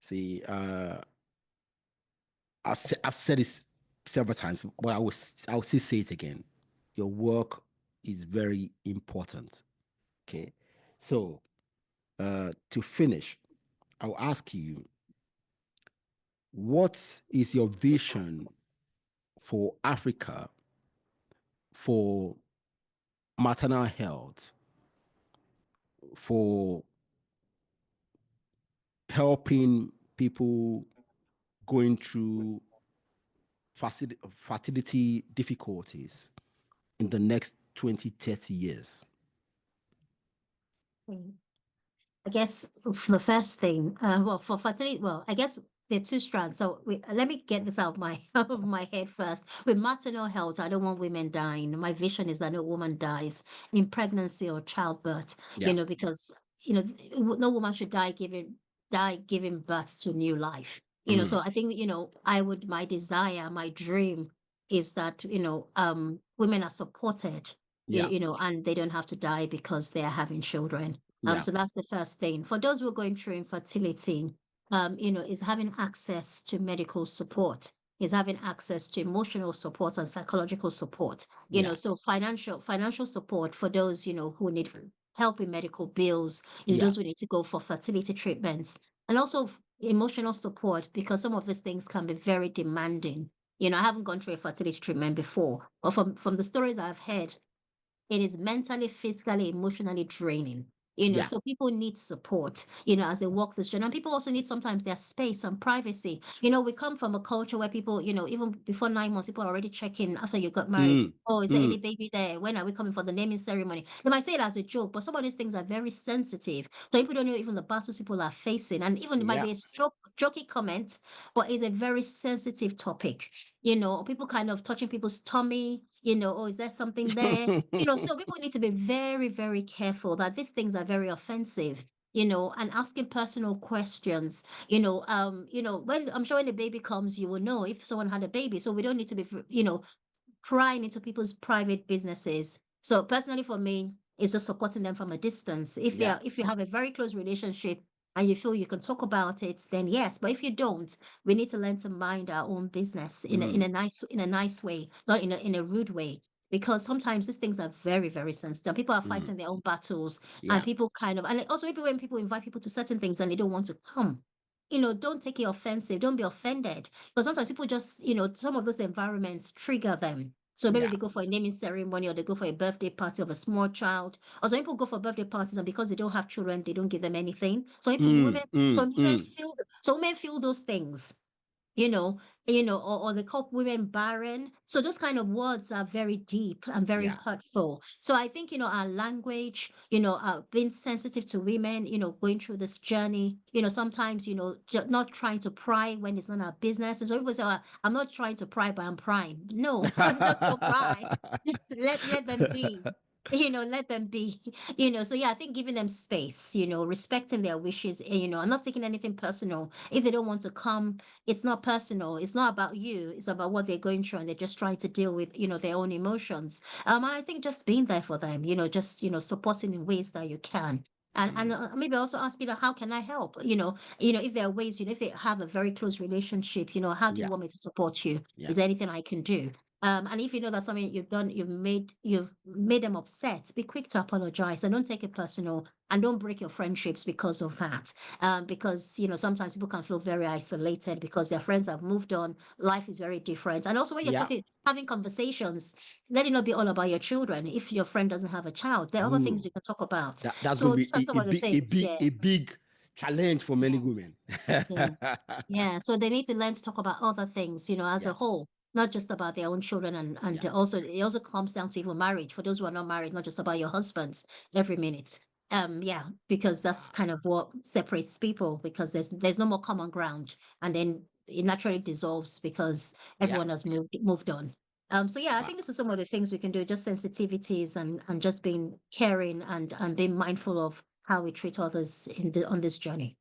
See, I've said this several times, but I will still say it again. Your work is very important. Okay, so to finish, I'll ask you, what is your vision for Africa for maternal health, for helping people going through fertility difficulties in the next 20, 30 years? Mm. I guess for the first thing, well, for fertility, well, I guess there are two strands. So let me get this out of my out of my head first. With maternal health, I don't want women dying. My vision is that no woman dies in pregnancy or childbirth. Yeah. Because no woman should die giving birth to new life. Mm. So I think my desire, my dream is that women are supported. Yeah. And they don't have to die because they are having children. Yeah. So that's the first thing. For those who are going through infertility, is having access to medical support, is having access to emotional support and psychological support. Yeah. So financial support for those, who need help with medical bills, Yeah. those who need to go for fertility treatments, and also emotional support, because some of these things can be very demanding. I haven't gone through a fertility treatment before, but from the stories I've heard, it is mentally, physically, emotionally draining. Yeah. So people need support, as they walk this journey. And people also need sometimes their space and privacy. We come from a culture where people, even before 9 months, people are already checking after you got married. Mm. Oh, is there Mm. any baby there? When are we coming for the naming ceremony? They might say it as a joke, but some of these things are very sensitive. So people don't know even the battles people are facing. And even it might Yeah. be a jokey comment, but it's a very sensitive topic. People kind of touching people's tummy, oh, is there something there? So people need to be very, very careful that these things are very offensive, and asking personal questions. When I'm sure when the baby comes, you will know if someone had a baby. So we don't need to be, prying into people's private businesses. So personally for me, it's just supporting them from a distance. Yeah. If you have a very close relationship and you feel you can talk about it, then yes. But if you don't, we need to learn to mind our own business in Mm. a nice way, not in a rude way. Because sometimes these things are very, very sensitive. People are Mm. fighting their own battles, and Yeah. people and also maybe when people invite people to certain things and they don't want to come, don't take it offensive. Don't be offended. But sometimes people just, some of those environments trigger them. So maybe Yeah. they go for a naming ceremony or they go for a birthday party of a small child. Or some people go for birthday parties and because they don't have children, they don't give them anything. So people, Mm. women, Mm. some women Mm. feel, so women feel those things, you know, or they call women barren. So those kind of words are very deep and very Yeah. hurtful. So I think, our language, being sensitive to women, going through this journey, sometimes, not trying to pry when it's not our business. And so people say, "Oh, I'm not trying to pry, but I'm prying." No, just don't pry. Just let them be. Let them be. So yeah, I think giving them space, respecting their wishes, and not taking anything personal. If they don't want to come, it's not personal. It's not about you. It's about what they're going through, and they're just trying to deal with, their own emotions. I think just being there for them, just supporting in ways that you can. And Mm. maybe also asking, how can I help? If there are ways, if they have a very close relationship, how do you Yeah. want me to support you? Yeah. Is there anything I can do? And if you know that something you've done, you've made them upset, be quick to apologize and don't take it personal, and don't break your friendships because of that. Because sometimes people can feel very isolated because their friends have moved on. Life is very different. And also when you're Yeah. having conversations, let it not be all about your children. If your friend doesn't have a child, there are other things Ooh. you can talk about. That's gonna So be these are some of the things. Yeah, a big challenge for many yeah, women. yeah. Yeah, so they need to learn to talk about other things, as a Yeah. whole, not just about their own children, and Yeah. also it also comes down to even marriage. For those who are not married, not just about your husbands every minute. Yeah, because that's kind of what separates people, because there's no more common ground, and then it naturally dissolves because Yeah. everyone has moved on. So yeah, I Wow. think this is some of the things we can do, just sensitivities and just being caring and being mindful of how we treat others on this journey.